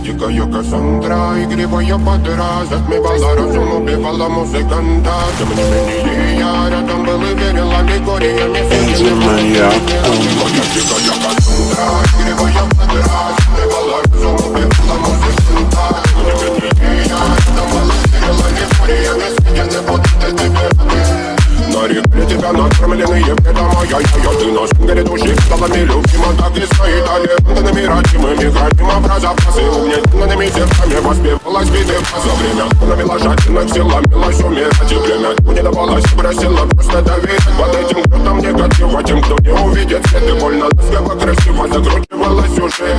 дикая Кассандра, игривая подра, затмевала разум, убивала музыканта. Тем не менее я рядом был и верил аллегориями. Дикая Кассандра, игривая подра, затмевала разум, убивала музыканта. Тем не менее я рядом был и верил аллегориями. Съедены будто тебе. Нарекли тебя накормленные бредом, ты нос грядущих столами любима, так и свои талентами родимыми, храним образопасы, угнетенными сердцами воспевалась биты. За время навела жадных сил, ломилась умирать, и время не давалось, просила просто доверять. Под этим кто-то негатива, тем, кто не увидит свет, и больно ласково, красиво закручивалась уже.